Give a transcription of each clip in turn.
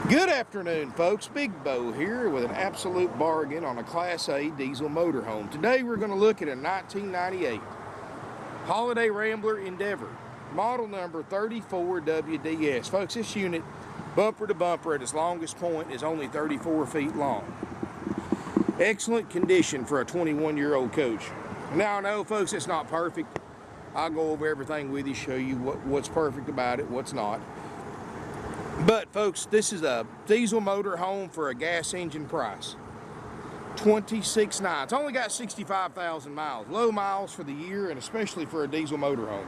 Good afternoon, folks. Big Bo here with an absolute bargain on a Class A diesel motorhome. Today we're going to look at a 1998 Holiday Rambler Endeavor, model number 34 WDS. Folks, this unit, bumper to bumper at its longest point, is only 34 feet long. Excellent condition for a 21-year-old coach. Now I know, folks, it's not perfect. I'll go over everything with you, show you what's perfect about it, what's not. But folks, this is a diesel motor home for a gas engine price. $26,900. It's only got 65,000 miles. Low miles for the year, and especially for a diesel motor home.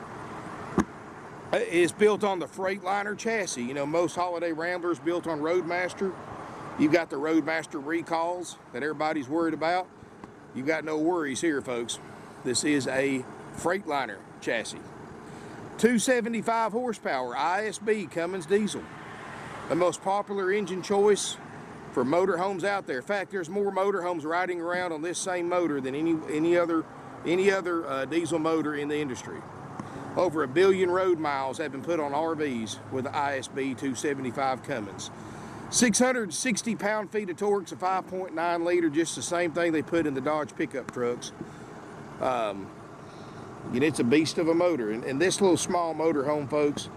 It's built on the Freightliner chassis. You know, most Holiday Ramblers built on Roadmaster. You've got the Roadmaster recalls that everybody's worried about. You've got no worries here, folks. This is a Freightliner chassis. 275 horsepower, ISB Cummins diesel. The most popular engine choice for motorhomes out there. In fact, there's more motorhomes riding around on this same motor than any other diesel motor in the industry. Over 1 billion road miles have been put on RVs with the ISB 275 Cummins. 660 pound-feet of torque, a 5.9 liter, just the same thing they put in the Dodge pickup trucks. It's a beast of a motor. And this little small motorhome, folks,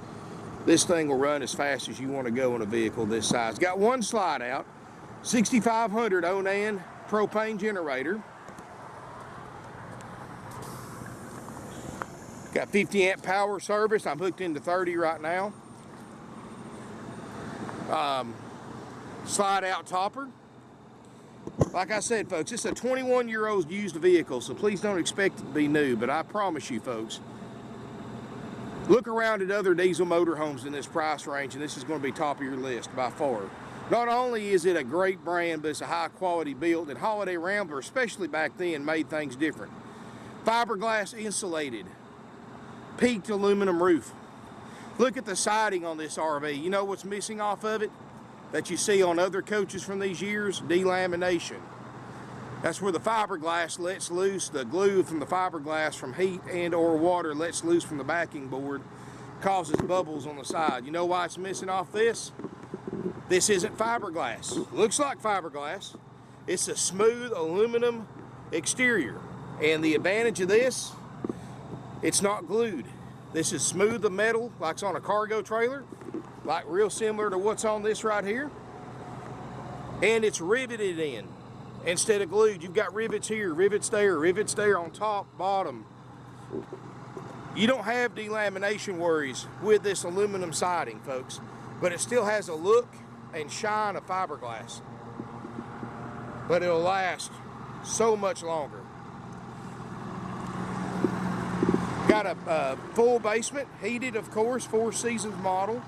this thing will run as fast as you want to go in a vehicle this size. Got one slide out, 6500 Onan propane generator. Got 50 amp power service. I'm hooked into 30 right now. Slide out topper. Like I said, folks, it's a 21-year-old used vehicle, so please don't expect it to be new, but I promise you, folks, look around at other diesel motorhomes in this price range, and this is going to be top of your list by far. Not only is it a great brand, but it's a high-quality build, and Holiday Rambler, especially back then, made things different. Fiberglass insulated, peaked aluminum roof. Look at the siding on this RV. You know what's missing off of it that you see on other coaches from these years? Delamination. That's where the fiberglass lets loose, the glue from the fiberglass from heat and or water lets loose from the backing board, causes bubbles on the side. You know why it's missing off this? This isn't fiberglass. Looks like fiberglass. It's a smooth aluminum exterior. And the advantage of this, it's not glued. This is smooth the metal like it's on a cargo trailer, like real similar to what's on this right here. And it's riveted in. Instead of glued, you've got rivets here, rivets there on top, bottom. You don't have delamination worries with this aluminum siding, folks, but it still has a look and shine of fiberglass. But it'll last so much longer. Got a full basement, heated, of course, 4 Seasons model,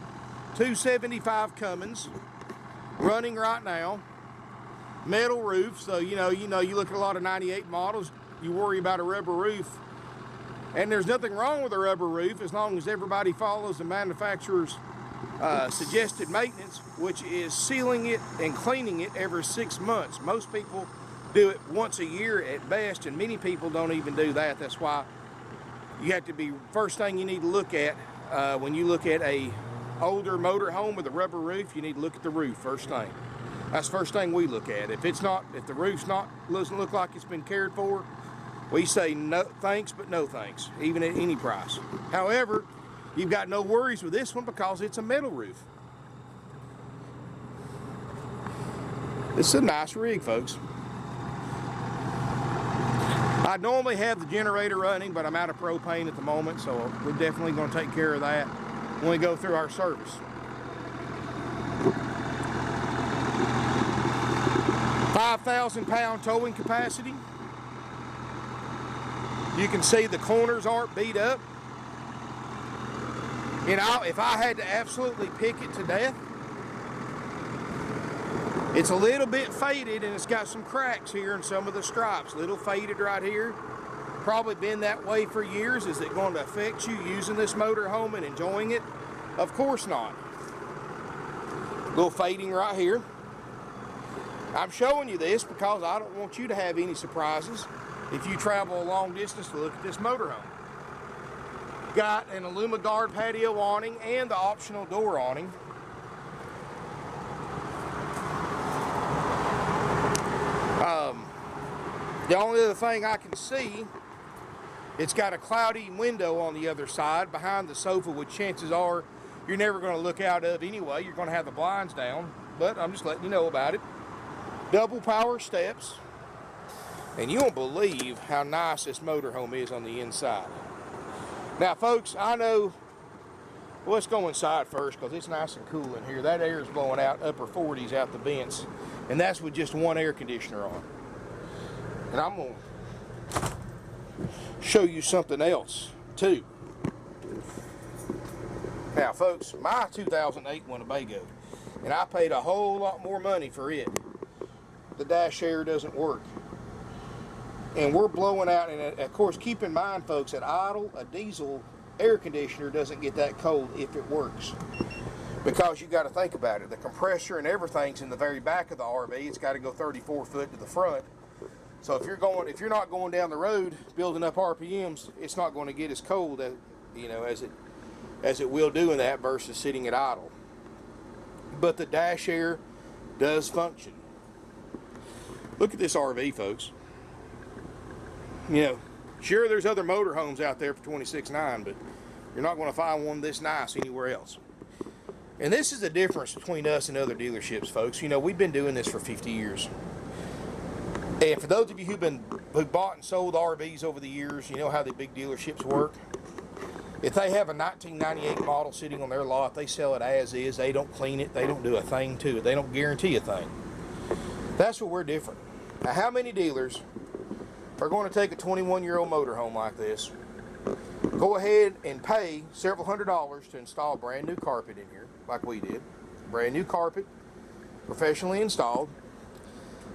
275 Cummins, running right now. Metal roof, so you look at a lot of 98 models, you worry about a rubber roof, and there's nothing wrong with a rubber roof as long as everybody follows the manufacturer's suggested maintenance, which is sealing it and cleaning it every 6 months. Most people do it once a year at best, and many people don't even do that. That's why you have to be, first thing you need to look at when you look at a older motor home with a rubber roof, you need to look at the roof first thing. That's the first thing we look at. If the roof's doesn't look like it's been cared for, we say no thanks, but no thanks, even at any price. However, you've got no worries with this one because it's a metal roof. This is a nice rig, folks. I normally have the generator running, but I'm out of propane at the moment, so we're definitely going to take care of that when we go through our service. 5,000 pound towing capacity. You can see the corners aren't beat up. If I had to absolutely pick it to death, it's a little bit faded and it's got some cracks here in some of the stripes. Little faded right here. Probably been that way for years. Is it going to affect you using this motor home and enjoying it? Of course not. Little fading right here. I'm showing you this because I don't want you to have any surprises if you travel a long distance to look at this motorhome. Got an AlumiGuard patio awning and the optional door awning. The only other thing I can see, it's got a cloudy window on the other side behind the sofa, which chances are you're never going to look out of anyway. You're going to have the blinds down, but I'm just letting you know about it. Double power steps. And you won't believe how nice this motorhome is on the inside. Now, folks, I know, well, let's go inside first because it's nice and cool in here. That air is blowing out upper 40s out the vents, and that's with just one air conditioner on. And I'm going to show you something else, too. Now, folks, my 2008 Winnebago, and I paid a whole lot more money for it. The dash air doesn't work. And we're blowing out, and of course, keep in mind, folks, at idle, a diesel air conditioner doesn't get that cold if it works. Because you got to think about it. The compressor and everything's in the very back of the RV. It's got to go 34 foot to the front. So if you're not going down the road building up RPMs, it's not going to get as cold as, you know, as it will doing that versus sitting at idle. But the dash air does function. Look at this RV, folks. You know, sure, there's other motorhomes out there for $26,900, but you're not going to find one this nice anywhere else. And this is the difference between us and other dealerships, folks. You know, we've been doing this for 50 years. And for those of you who bought and sold RVs over the years, you know how the big dealerships work. If they have a 1998 model sitting on their lot, they sell it as is. They don't clean it. They don't do a thing to it. They don't guarantee a thing. That's where we're different. Now, how many dealers are going to take a 21-year-old motorhome like this, go ahead and pay several $100s to install brand new carpet in here, like we did. Brand new carpet, professionally installed.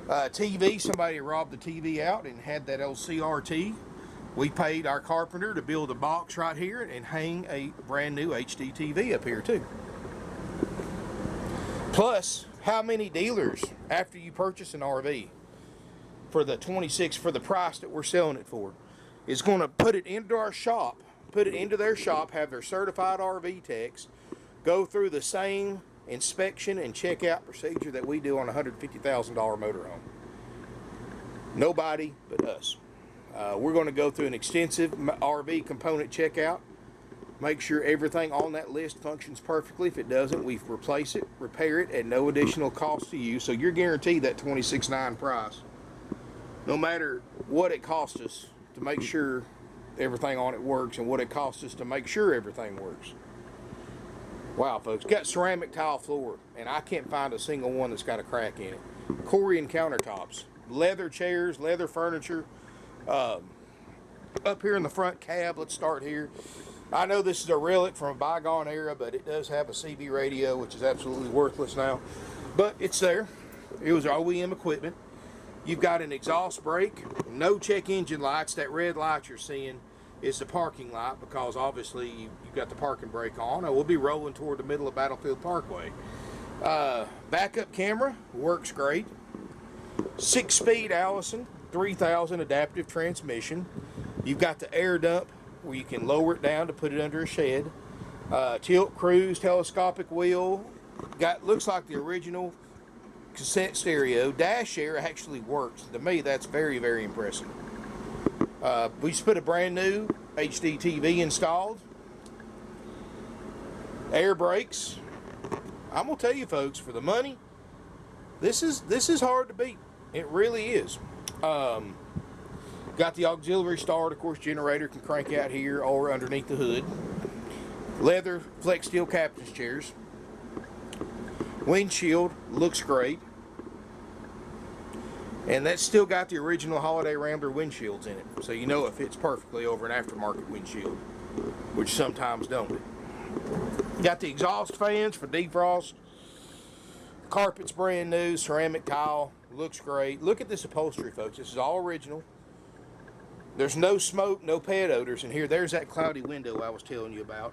TV, somebody robbed the TV out and had that old CRT. We paid our carpenter to build a box right here and hang a brand new HD TV up here too. Plus, how many dealers, after you purchase an RV, for the price that we're selling it for, is going to put it into our shop, put it into their shop, have their certified RV techs go through the same inspection and checkout procedure that we do on a $150,000 motorhome? Nobody but us. We're going to go through an extensive RV component checkout, make sure everything on that list functions perfectly. If it doesn't, we replace it, repair it at no additional cost to you. So you're guaranteed that $26,900 price, no matter what it costs us to make sure everything on it works and what it costs us to make sure everything works. Wow, folks, got ceramic tile floor, and I can't find a single one that's got a crack in it. Corian countertops, leather chairs, leather furniture. Up here in the front cab, let's start here. I know this is a relic from a bygone era, but it does have a CB radio, which is absolutely worthless now. But it's there. It was OEM equipment. You've got an exhaust brake, no check engine lights. That red light you're seeing is the parking light because obviously you've got the parking brake on. I will be rolling toward the middle of Battlefield Parkway. Backup camera works great. 6-speed Allison 3000 adaptive transmission. You've got the air dump where you can lower it down to put it under a shed. Tilt cruise telescopic wheel. Looks like the original cassette stereo. Dash air actually works. To me, that's very, very impressive. We just put a brand new HD TV installed. Air brakes. I'm gonna tell you, folks, for the money, this is hard to beat. It really is. Got the auxiliary start, of course. Generator can crank out here or underneath the hood. Leather flex steel captain's chairs. Windshield looks great. And that's still got the original Holiday Rambler windshields in it. So you know it fits perfectly over an aftermarket windshield, which sometimes don't. Got the exhaust fans for defrost. Carpet's brand new, ceramic tile, looks great. Look at this upholstery, folks. This is all original. There's no smoke, no pet odors in here. There's that cloudy window I was telling you about,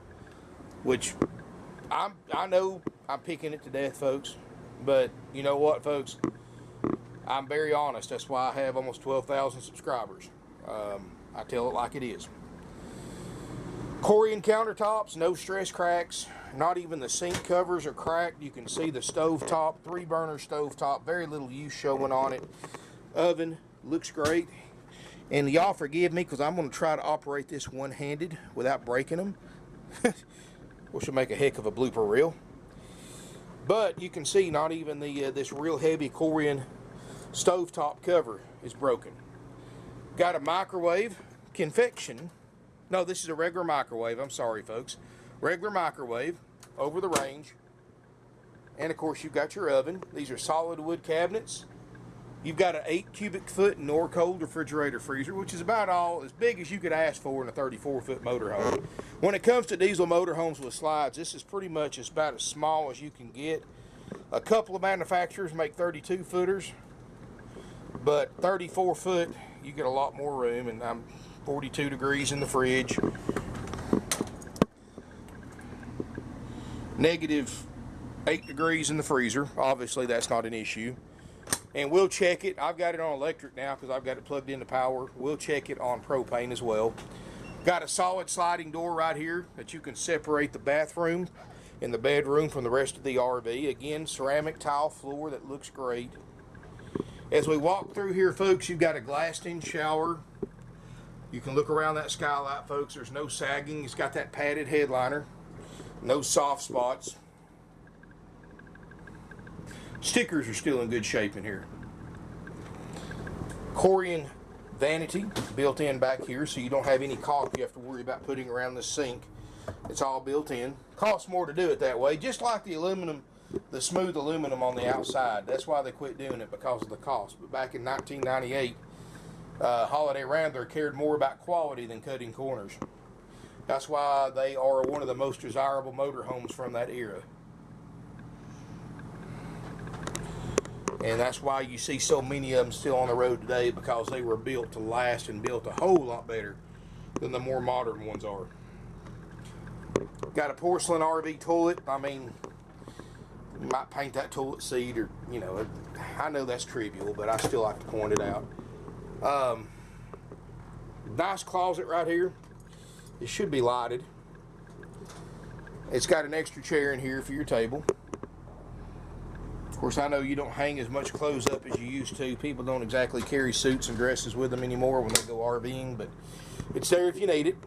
which I know I'm picking it to death, folks. But you know what, folks? I'm very honest. That's why I have almost 12,000 subscribers. I tell it like it is. Corian countertops, no stress cracks. Not even the sink covers are cracked. You can see the stove top, 3-burner stove top, very little use showing on it. Oven looks great. And y'all forgive me because I'm going to try to operate this one-handed without breaking them. Which will make a heck of a blooper reel. But you can see not even the this real heavy Corian stovetop cover is broken. Got a microwave convection. No, this is a regular microwave. I'm sorry, folks. Regular microwave over the range. And of course, you've got your oven. These are solid wood cabinets. You've got an 8 cubic foot Norcold refrigerator freezer, which is about all as big as you could ask for in a 34-foot motorhome. When it comes to diesel motorhomes with slides, this is pretty much about as small as you can get. A couple of manufacturers make 32 footers, but 34 foot, you get a lot more room, and I'm 42 degrees in the fridge. Negative 8 degrees in the freezer. Obviously, that's not an issue. And we'll check it. I've got it on electric now because I've got it plugged into power. We'll check it on propane as well. Got a solid sliding door right here that you can separate the bathroom and the bedroom from the rest of the RV. Again, ceramic tile floor that looks great. As we walk through here, folks, you've got a glassed-in shower. You can look around that skylight, folks. There's no sagging. It's got that padded headliner. No soft spots. Stickers are still in good shape in here. Corian vanity built in back here, so you don't have any caulk you have to worry about putting around the sink. It's all built in. Costs more to do it that way, just like the aluminum, the smooth aluminum on the outside. That's why they quit doing it, because of the cost. But back in 1998, Holiday Rambler cared more about quality than cutting corners. That's why they are one of the most desirable motorhomes from that era. And that's why you see so many of them still on the road today, because they were built to last and built a whole lot better than the more modern ones are. Got a porcelain RV toilet. I mean, you might paint that toilet seat, or, you know, I know that's trivial, but I still like to point it out. Nice closet right here. It should be lighted. It's got an extra chair in here for your table. Of course, I know you don't hang as much clothes up as you used to. People don't exactly carry suits and dresses with them anymore when they go RVing, but it's there if you need it.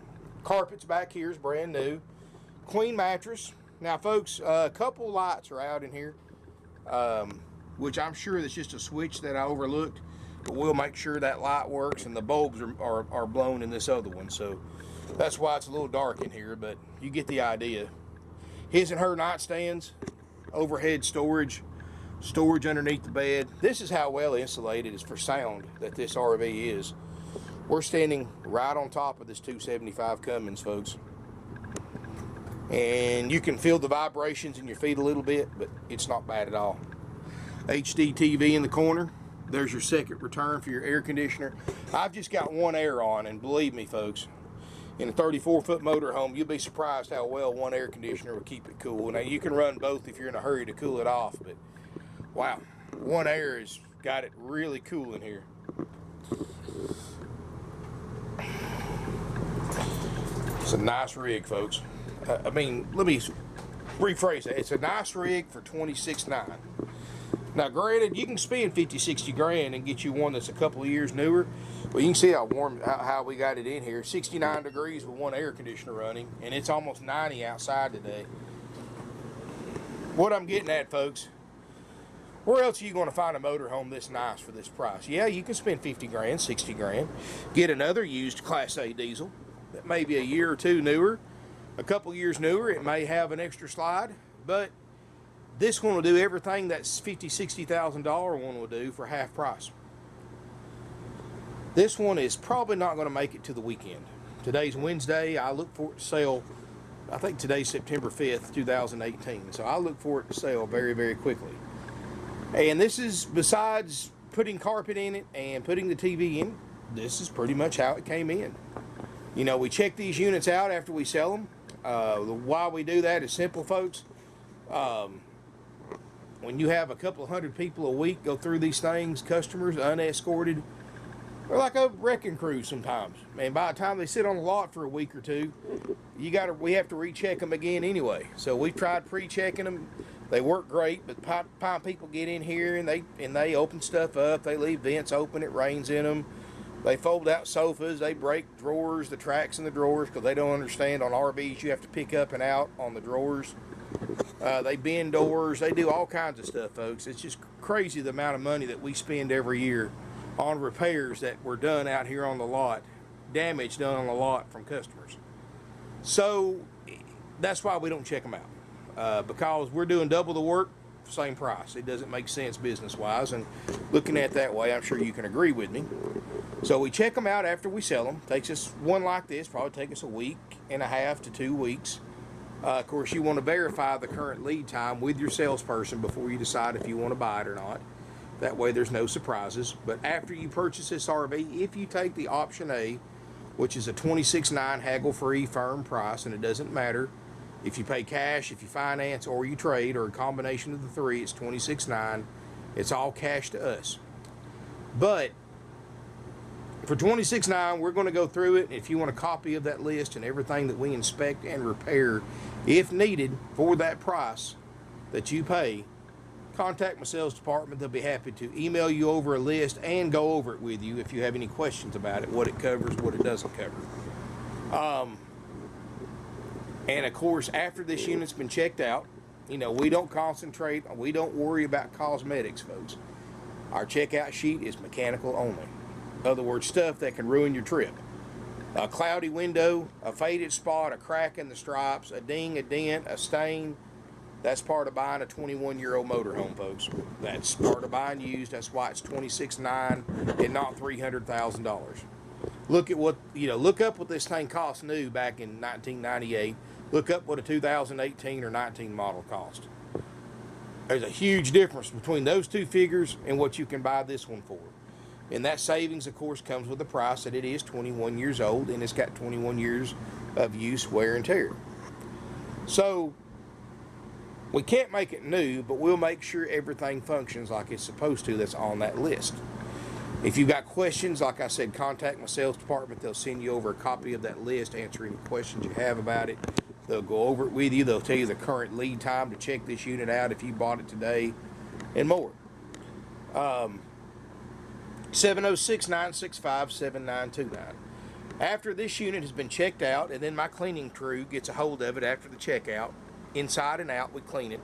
Carpets back here is brand new. Queen mattress. Now, folks, a couple lights are out in here, which I'm sure that's just a switch that I overlooked, but we'll make sure that light works, and the bulbs are blown in this other one, so that's why it's a little dark in here, but you get the idea. His and her nightstands, overhead storage underneath the bed. This is how well insulated is for sound that this RV is. We're standing right on top of this 275 Cummins, folks. And you can feel the vibrations in your feet a little bit, but it's not bad at all. HD TV in the corner. There's your second return for your air conditioner. I've just got one air on, and believe me, folks, in a 34-foot motorhome, you'll be surprised how well one air conditioner will keep it cool. Now, you can run both if you're in a hurry to cool it off, but wow, one air has got it really cool in here. It's a nice rig, folks. I mean, let me rephrase that. It's a nice rig for $26,900. Now, granted, you can spend 50, 60 grand and get you one that's a couple of years newer. Well, you can see how warm, how we got it in here. 69 degrees with one air conditioner running, and it's almost 90 outside today. What I'm getting at, folks, where else are you going to find a motorhome this nice for this price? Yeah, you can spend 50 grand, 60 grand. Get another used Class A diesel that may be a year or two newer, a couple years newer. It may have an extra slide, but this one will do everything that $50,000, $60,000 one will do for half price. This one is probably not going to make it to the weekend. Today's Wednesday. I look for it to sell, I think today's September 5th, 2018. So I look for it to sell very, very quickly. And this is, besides putting carpet in it and putting the TV in, this is pretty much how it came in. You know, we check these units out after we sell them. Why we do that is simple, folks. When you have a couple of hundred people a week go through these things, customers, unescorted, they're like a wrecking crew sometimes. And by the time they sit on the lot for a week or two, we have to recheck them again anyway. So we've tried pre-checking them. They work great, but time people get in here and they open stuff up. They leave vents open. It rains in them. They fold out sofas. They break drawers, the tracks in the drawers, because they don't understand on RVs you have to pick up and out on the drawers. They bend doors. They do all kinds of stuff, folks. It's just crazy the amount of money that we spend every year on repairs that were done out here on the lot, damage done on the lot from customers. So that's why we don't check them out, because we're doing double the work, same price. It doesn't make sense business-wise, and looking at it that way, I'm sure you can agree with me. So we check them out after we sell them. Takes us, one like this, probably take us a week and a half to 2 weeks. Of course, you want to verify the current lead time with your salesperson before you decide if you want to buy it or not. That way there's no surprises. But after you purchase this RV, if you take the option A, which is a $26,900 haggle-free firm price, and it doesn't matter if you pay cash, if you finance, or you trade, or a combination of the three, it's $26,900. It's all cash to us. But for $26,900, we're going to go through it. If you want a copy of that list and everything that we inspect and repair, if needed, for that price that you pay, contact my sales department. They'll be happy to email you over a list and go over it with you if you have any questions about it, what it covers, what it doesn't cover. And of course, after this unit's been checked out, you know, we don't concentrate, we don't worry about cosmetics, folks. Our checkout sheet is mechanical only. In other words, stuff that can ruin your trip. A cloudy window, a faded spot, a crack in the stripes, a ding, a dent, a stain. That's part of buying a 21-year-old motorhome, folks. That's part of buying used. That's why it's $26,900 and not $300,000. Look at what, look up what this thing cost new back in 1998. Look up what a 2018 or 19 model cost. There's a huge difference between those two figures and what you can buy this one for. And that savings, of course, comes with the price that it is 21 years old and it's got 21 years of use, wear, and tear. So we can't make it new, but we'll make sure everything functions like it's supposed to that's on that list. If you've got questions, like I said, contact my sales department. They'll send you over a copy of that list, answer any questions you have about it. They'll go over it with you. They'll tell you the current lead time to check this unit out if you bought it today, and more. 706-965-7929. After this unit has been checked out, and then my cleaning crew gets a hold of it after the checkout, inside and out, we clean it.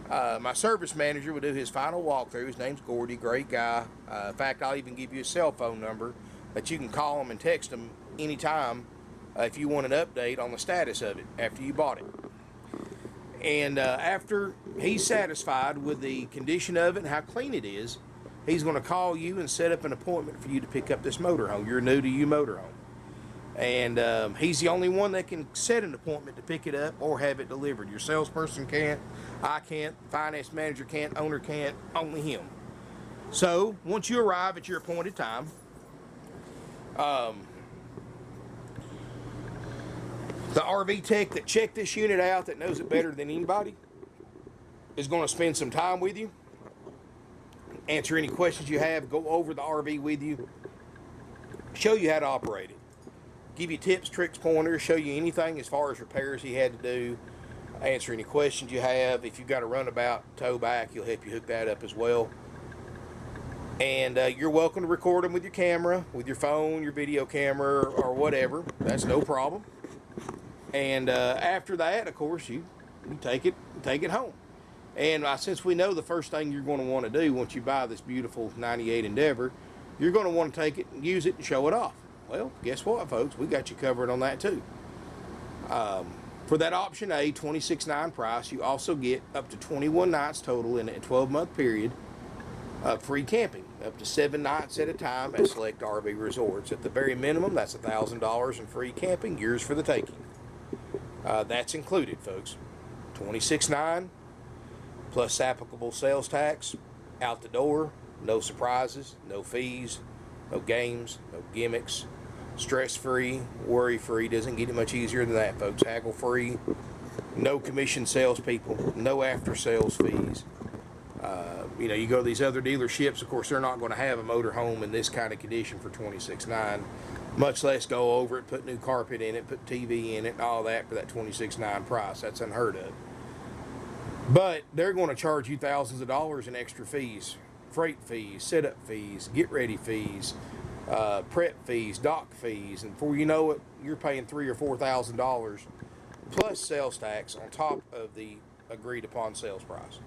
My service manager will do his final walkthrough. His name's Gordy, great guy. In fact, I'll even give you a cell phone number that you can call him and text him anytime if you want an update on the status of it after you bought it. And after he's satisfied with the condition of it and how clean it is, he's going to call you and set up an appointment for you to pick up this motorhome, your new to you motorhome. And he's the only one that can set an appointment to pick it up or have it delivered. Your salesperson can't, I can't, finance manager can't, owner can't, only him. So once you arrive at your appointed time, the RV tech that checked this unit out, that knows it better than anybody, is going to spend some time with you, answer any questions you have, go over the RV with you, show you how to operate it, give you tips, tricks, pointers, show you anything as far as repairs he had to do, answer any questions you have. If you've got a runabout tow back, he'll help you hook that up as well. And you're welcome to record them with your camera, with your phone, your video camera, or whatever. That's no problem. And after that, of course, you take it home. And since we know the first thing you're going to want to do once you buy this beautiful 98 Endeavor, you're going to want to take it and use it and show it off. Well, guess what, folks? We got you covered on that too. For that option A, $26,900 price, you also get up to 21 nights total in a 12-month period of free camping, up to 7 nights at a time at select RV resorts. At the very minimum, that's $1,000 in free camping, yours for the taking. That's included, folks. $26,900 plus applicable sales tax, out the door, no surprises, no fees, no games, no gimmicks, stress-free, worry-free. Doesn't get it much easier than that, folks. Haggle-free, no commission salespeople, no after-sales fees. You go to these other dealerships, of course, they're not going to have a motorhome in this kind of condition for $26,900, much less go over it, put new carpet in it, put TV in it, and all that for that $26,900 price. That's unheard of. But they're going to charge you thousands of dollars in extra fees, freight fees, setup fees, get ready fees, prep fees, dock fees, and before you know it, you're paying $3,000 or $4,000 plus sales tax on top of the agreed upon sales price.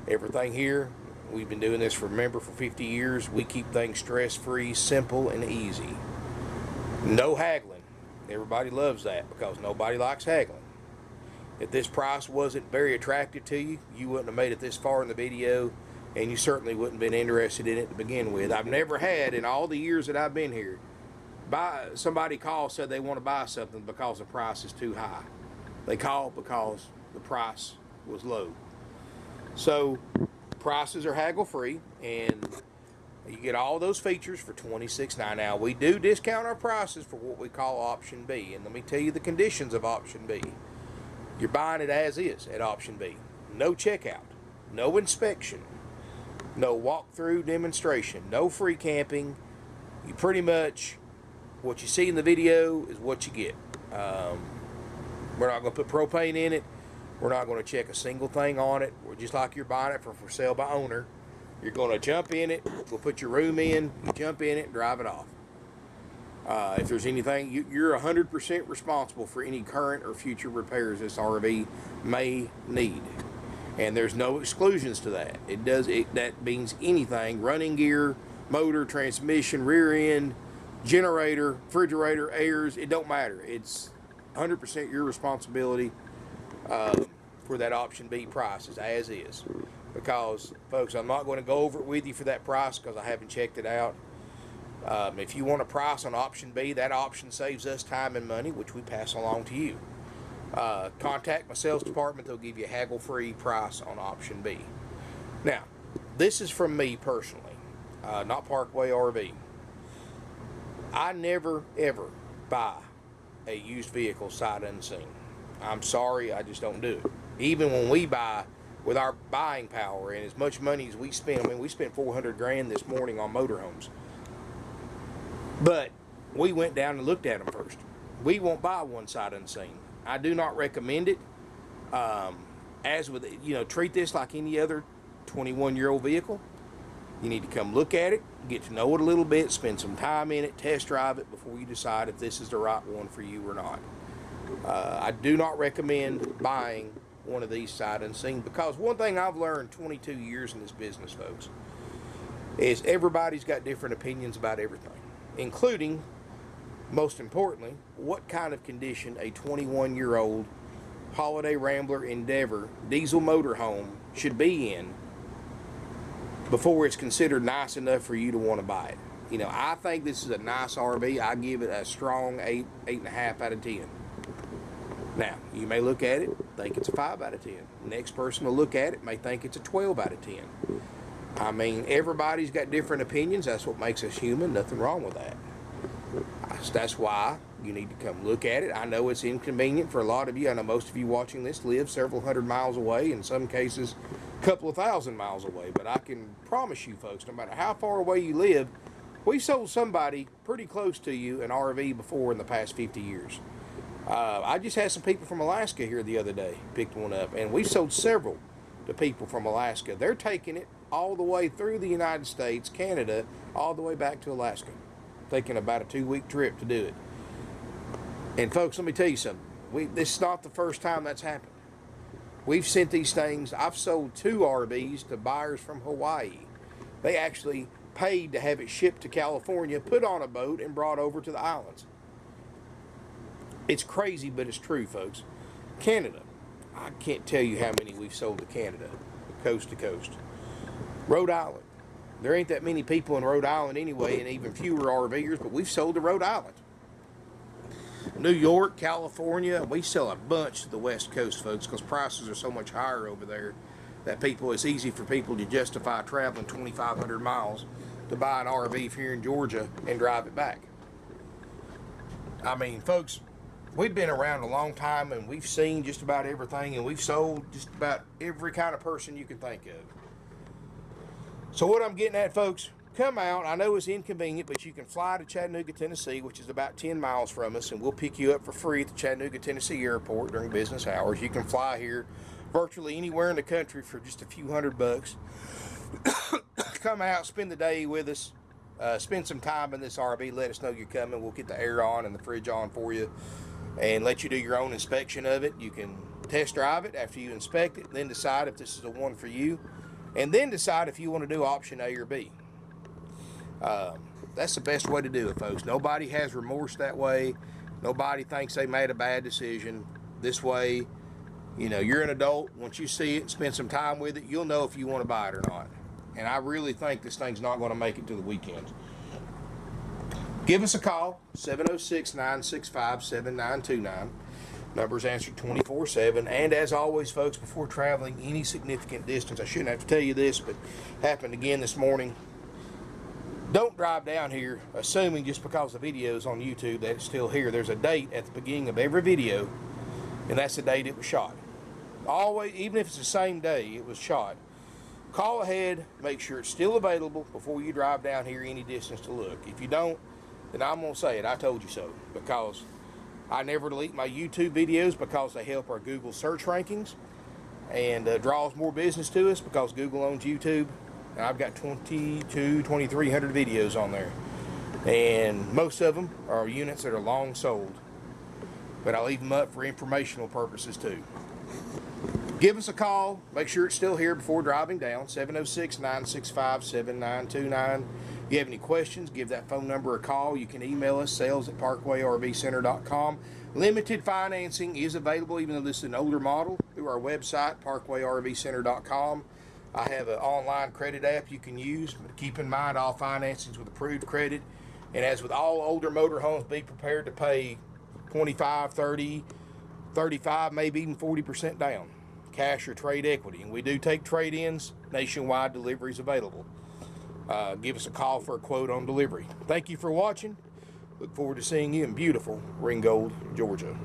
Everything here, we've been doing this for 50 years. We keep things stress-free, simple, and easy. No haggling. Everybody loves that because nobody likes haggling. If this price wasn't very attractive to you, you wouldn't have made it this far in the video, and you certainly wouldn't have been interested in it to begin with. I've never had, in all the years that I've been here, somebody called, said they want to buy something because the price is too high. They called because the price was low. So prices are haggle free, and you get all those features for $26.9. Now we do discount our prices for what we call option B, and let me tell you the conditions of option B. You're buying it as is at option B. No checkout, no inspection, no walkthrough demonstration, no free camping. You pretty much, what you see in the video is what you get. We're not going to put propane in it. We're not going to check a single thing on it. We're just like you're buying it for sale by owner. You're going to jump in it. We'll put your room in. You jump in it and drive it off. If there's anything, you're 100% responsible for any current or future repairs this RV may need. And there's no exclusions to that. That means anything: running gear, motor, transmission, rear end, generator, refrigerator, airs. It don't matter. It's 100% your responsibility for that option B price as is. Because, folks, I'm not going to go over it with you for that price because I haven't checked it out. If you want a price on option B, that option saves us time and money, which we pass along to you. Contact my sales department. They'll give you a haggle-free price on option B. Now, this is from me personally, not Parkway RV. I never, ever buy a used vehicle sight unseen. I'm sorry, I just don't do it. Even when we buy with our buying power and as much money as we spend, I mean, we spent $400 this morning on motorhomes. But we went down and looked at them first. We won't buy one sight unseen. I do not recommend it. As with, treat this like any other 21-year-old vehicle. You need to come look at it, get to know it a little bit, spend some time in it, test drive it before you decide if this is the right one for you or not. I do not recommend buying one of these sight unseen, because one thing I've learned 22 years in this business, folks, is everybody's got different opinions about everything, including, most importantly, what kind of condition a 21-year-old Holiday Rambler Endeavor diesel motorhome should be in before it's considered nice enough for you to want to buy it. I think this is a nice RV. I give it a strong 8.5 out of 10. Now, you may look at it, think it's a 5 out of 10. The next person will look at it, may think it's a 12 out of 10. I mean, everybody's got different opinions. That's what makes us human. Nothing wrong with that. That's why you need to come look at it. I know it's inconvenient for a lot of you. I know most of you watching this live several hundred miles away, in some cases a couple of thousand miles away. But I can promise you, folks, no matter how far away you live, we sold somebody pretty close to you an RV before in the past 50 years. I just had some people from Alaska here the other day, picked one up, and we sold several to people from Alaska. They're taking it all the way through the United States, Canada, all the way back to Alaska. Taking about a 2-week trip to do it. And folks, let me tell you something. This is not the first time that's happened. We've sent these things. I've sold 2 RVs to buyers from Hawaii. They actually paid to have it shipped to California, put on a boat, and brought over to the islands. It's crazy, but it's true, folks. Canada. I can't tell you how many we've sold to Canada, coast to coast. Rhode Island. There ain't that many people in Rhode Island anyway, and even fewer RVers, but we've sold to Rhode Island. New York, California, we sell a bunch to the West Coast, folks, because prices are so much higher over there that it's easy for people to justify traveling 2,500 miles to buy an RV here in Georgia and drive it back. I mean, folks, we've been around a long time, and we've seen just about everything, and we've sold just about every kind of person you can think of. So what I'm getting at, folks, come out. I know it's inconvenient, but you can fly to Chattanooga, Tennessee, which is about 10 miles from us, and we'll pick you up for free at the Chattanooga, Tennessee airport during business hours. You can fly here virtually anywhere in the country for just a few $100. Come out, spend the day with us, spend some time in this RV. Let us know you're coming. We'll get the air on and the fridge on for you and let you do your own inspection of it. You can test drive it after you inspect it, then decide if this is the one for you, and then decide if you want to do option A or B. That's the best way to do it, folks. Nobody has remorse that way. Nobody thinks they made a bad decision. This way, you know, you're an adult. Once you see it and spend some time with it, you'll know if you want to buy it or not. And I really think this thing's not going to make it to the weekend. Give us a call, 706-965-7929. Number's answered 24/7. And as always, folks, before traveling any significant distance, I shouldn't have to tell you this, but happened again this morning. Don't drive down here assuming just because the video's on YouTube that it's still here. There's a date at the beginning of every video, and that's the date it was shot. Always, even if it's the same day it was shot, call ahead, make sure it's still available before you drive down here any distance to look. If you don't, then I'm going to say it, I told you so, because I never delete my YouTube videos because they help our Google search rankings and draws more business to us because Google owns YouTube. And I've got 2,300 videos on there, and most of them are units that are long sold, but I leave them up for informational purposes too. Give us a call, make sure it's still here before driving down, 706-965-7929. If you have any questions, give that phone number a call. You can email us, sales@parkwayrvcenter.com. Limited financing is available, even though this is an older model, through our website, parkwayrvcenter.com. I have an online credit app you can use, but keep in mind all financings with approved credit. And as with all older motorhomes, be prepared to pay 25, 30, 35, maybe even 40% down, cash or trade equity. And we do take trade-ins, nationwide deliveries available. Give us a call for a quote on delivery. Thank you for watching. Look forward to seeing you in beautiful Ringgold, Georgia.